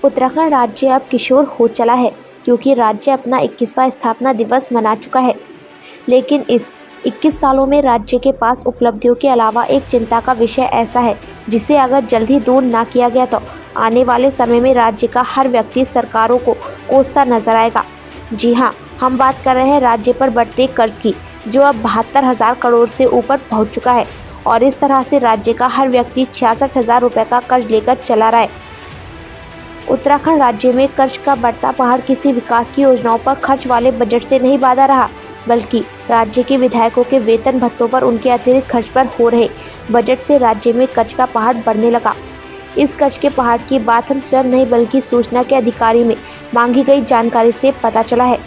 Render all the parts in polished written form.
उत्तराखंड राज्य अब किशोर हो चला है क्योंकि राज्य अपना 21वां स्थापना दिवस मना चुका है। लेकिन इस 21 सालों में राज्य के पास उपलब्धियों के अलावा एक चिंता का विषय ऐसा है जिसे अगर जल्द ही दूर ना किया गया तो आने वाले समय में राज्य का हर व्यक्ति सरकारों को कोसता नजर आएगा। जी हाँ, हम बात कर रहे हैं राज्य पर बढ़ते कर्ज की, जो अब 72,000 करोड़ से ऊपर पहुंच चुका है और इस तरह से राज्य का हर व्यक्ति 66,000 रुपये का कर्ज लेकर चला रहा है। उत्तराखंड राज्य में कर्ज का बढ़ता पहाड़ किसी विकास की योजनाओं पर खर्च वाले बजट से नहीं बाधा रहा, बल्कि राज्य के विधायकों के वेतन भत्तों पर उनके अतिरिक्त खर्च पर हो रहे बजट से राज्य में कर्ज का पहाड़ बढ़ने लगा। इस कर्ज के पहाड़ की बात हम स्वयं नहीं बल्कि सूचना के अधिकारी में मांगी गई जानकारी से पता चला है।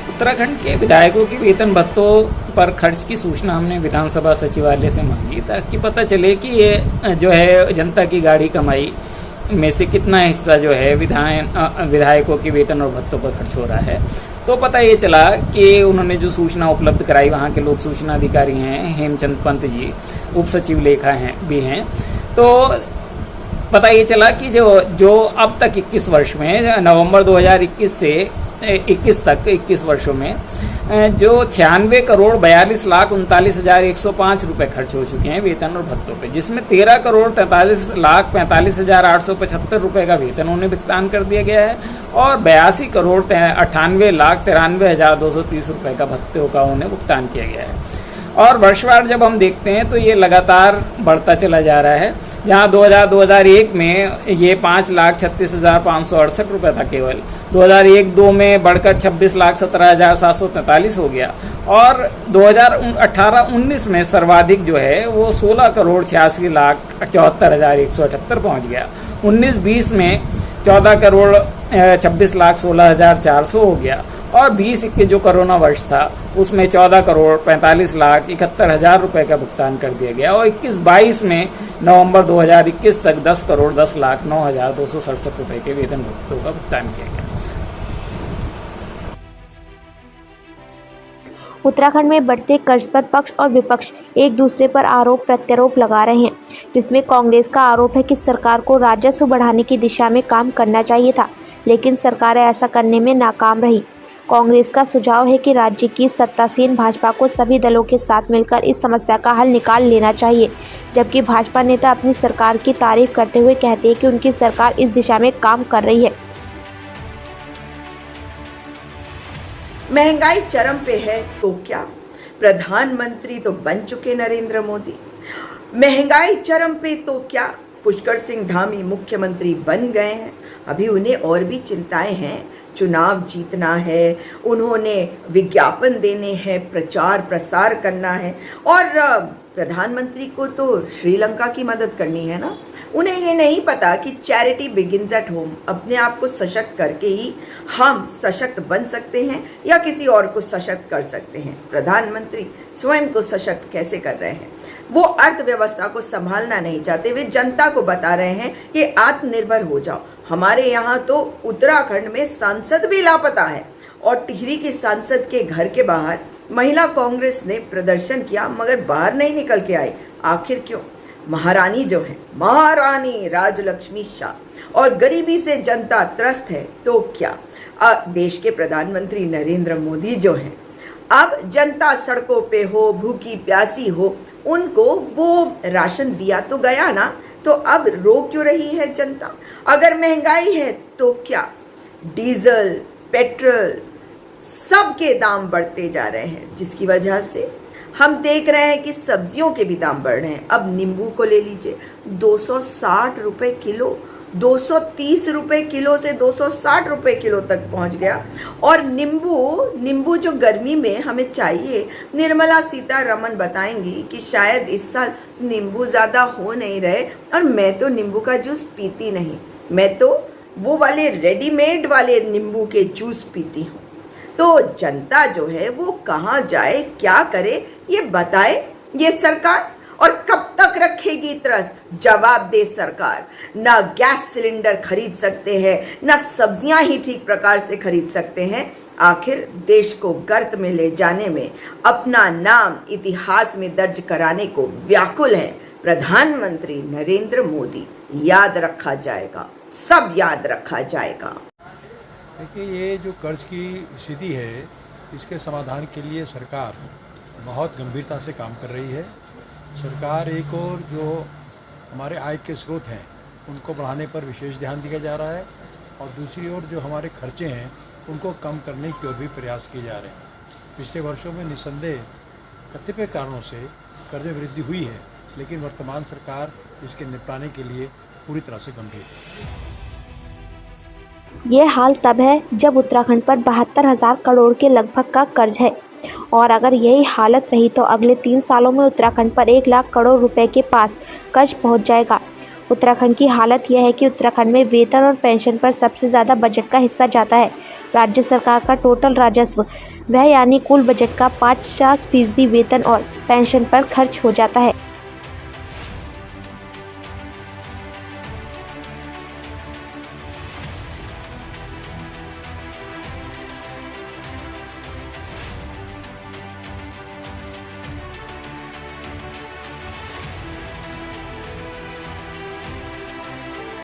उत्तराखंड के विधायकों की वेतन भत्तों पर खर्च की सूचना हमने विधानसभा सचिवालय से मांगी ताकि पता चले कि ये जो है जनता की गाढ़ी कमाई में से कितना हिस्सा जो है विधायकों की वेतन और भत्तों पर खर्च हो रहा है। तो पता ये चला कि उन्होंने जो सूचना उपलब्ध कराई, वहाँ के लोक सूचना अधिकारी हैं हेमचंद पंत जी, उप सचिव लेखा भी हैं। तो पता ये चला कि जो अब तक 21 वर्ष में नवंबर 2021 से 21 वर्षों में जो 96 करोड़ 42 लाख 39,105 रुपए खर्च हो चुके हैं वेतन और भत्तों पे, जिसमें 13 करोड़ 43 लाख 45,875 रुपए का वेतन उन्हें भुगतान कर दिया गया है और 82 करोड़ 98 लाख 93,230 रुपए का भत्तों का उन्हें भुगतान किया गया है। और वर्षवार जब हम देखते हैं तो ये लगातार बढ़ता चला जा रहा है, जहां 2001 में ये 5,36,568 रुपए था केवल, 2001-2 में बढ़कर 26,17,743 हो गया और 2018-19 में सर्वाधिक जो है वो 16 करोड़ 86,74,178 पहुंच गया। 19-20 में 14 करोड़ 26,16,400 हो गया और 20-21 जो कोरोना वर्ष था उसमें 14 करोड़ 45,71,000 रुपए का भुगतान कर दिया गया और 21-22 में नवंबर 2021 तक 10 करोड़ 10,09,267 रुपए के वेतन भुगतों का भुगतान किया गया। उत्तराखंड में बढ़ते कर्ज पर पक्ष और विपक्ष एक दूसरे पर आरोप प्रत्यारोप लगा रहे हैं, जिसमें कांग्रेस का आरोप है कि सरकार को राजस्व बढ़ाने की दिशा में काम करना चाहिए था, लेकिन सरकारें ऐसा करने में नाकाम रही। कांग्रेस का सुझाव है कि राज्य की सत्तासीन भाजपा को सभी दलों के साथ मिलकर इस समस्या का हल निकाल लेना चाहिए, जबकि भाजपा नेता अपनी सरकार की तारीफ करते हुए कहते हैं कि उनकी सरकार इस दिशा में काम कर रही है। महंगाई चरम पे है तो क्या, प्रधानमंत्री तो बन चुके नरेंद्र मोदी। महंगाई चरम पे तो क्या, पुष्कर सिंह धामी मुख्यमंत्री बन गए हैं। अभी उन्हें और भी चिंताएं हैं, चुनाव जीतना है, उन्होंने विज्ञापन देने हैं, प्रचार प्रसार करना है और प्रधानमंत्री को तो श्रीलंका की मदद करनी है ना। उन्हें ये नहीं पता कि चैरिटी बिगिंस एट होम। अपने आप को सशक्त करके ही हम सशक्त बन सकते हैं या किसी और को सशक्त कर सकते हैं। प्रधानमंत्री स्वयं को सशक्त कैसे कर रहे हैं? वो अर्थव्यवस्था को संभालना नहीं चाहते, वे जनता को बता रहे हैं कि आत्मनिर्भर हो जाओ। हमारे यहाँ तो उत्तराखंड में सांसद भी लापता है और टिहरी के सांसद के घर के बाहर महिला कांग्रेस ने प्रदर्शन किया मगर बाहर नहीं निकल के आई। आखिर क्यों? महारानी जो है, महारानी राजलक्ष्मी शाह और गरीबी से जनता त्रस्त है तो क्या, देश के प्रधानमंत्री नरेंद्र मोदी जो हैं, अब जनता सड़कों पे हो, भूखी प्यासी हो, उनको वो राशन दिया तो गया ना, तो अब रो क्यों रही है जनता? अगर महंगाई है तो क्या, डीजल पेट्रोल सबके दाम बढ़ते जा रहे हैं, जिसकी वजह से हम देख रहे हैं कि सब्जियों के भी दाम बढ़ रहे हैं। अब नींबू को ले लीजिए, 260 रुपए किलो, 230 रुपए किलो से 260 रुपए किलो तक पहुंच गया। और नींबू जो गर्मी में हमें चाहिए, निर्मला सीतारमण बताएंगी कि शायद इस साल नींबू ज़्यादा हो नहीं रहे और मैं तो नींबू का जूस पीती नहीं, मैं तो वो वाले रेडीमेड वाले नींबू के जूस पीती हूँ। तो जनता जो है वो कहाँ जाए, क्या करे, ये बताए ये सरकार। और कब तक रखेगी त्रस्त? जवाब दे सरकार। ना गैस सिलेंडर खरीद सकते हैं, ना सब्जियां ही ठीक प्रकार से खरीद सकते हैं। आखिर देश को गर्त में ले जाने में, अपना नाम इतिहास में दर्ज कराने को व्याकुल है प्रधानमंत्री नरेंद्र मोदी। याद रखा जाएगा, सब याद रखा जाएगा। देखिए, ये जो कर्ज की स्थिति है, इसके समाधान के लिए सरकार बहुत गंभीरता से काम कर रही है। सरकार एक और जो हमारे आय के स्रोत हैं उनको बढ़ाने पर विशेष ध्यान दिया जा रहा है, और दूसरी ओर जो हमारे खर्चे हैं उनको कम करने की ओर भी प्रयास किए जा रहे हैं। पिछले वर्षों में निस्संदेह कतिपय कारणों से कर्ज में वृद्धि हुई है, लेकिन वर्तमान सरकार इसके निपटाने के लिए पूरी तरह से गंभीर है। ये हाल तब है जब उत्तराखंड पर 72,000 करोड़ के लगभग का कर्ज है, और अगर यही हालत रही तो अगले 3 सालों में उत्तराखंड पर 1 लाख करोड़ रुपए के पास कर्ज पहुंच जाएगा। उत्तराखंड की हालत यह है कि उत्तराखंड में वेतन और पेंशन पर सबसे ज़्यादा बजट का हिस्सा जाता है। राज्य सरकार का टोटल राजस्व वह यानी कुल बजट का 50% वेतन और पेंशन पर खर्च हो जाता है।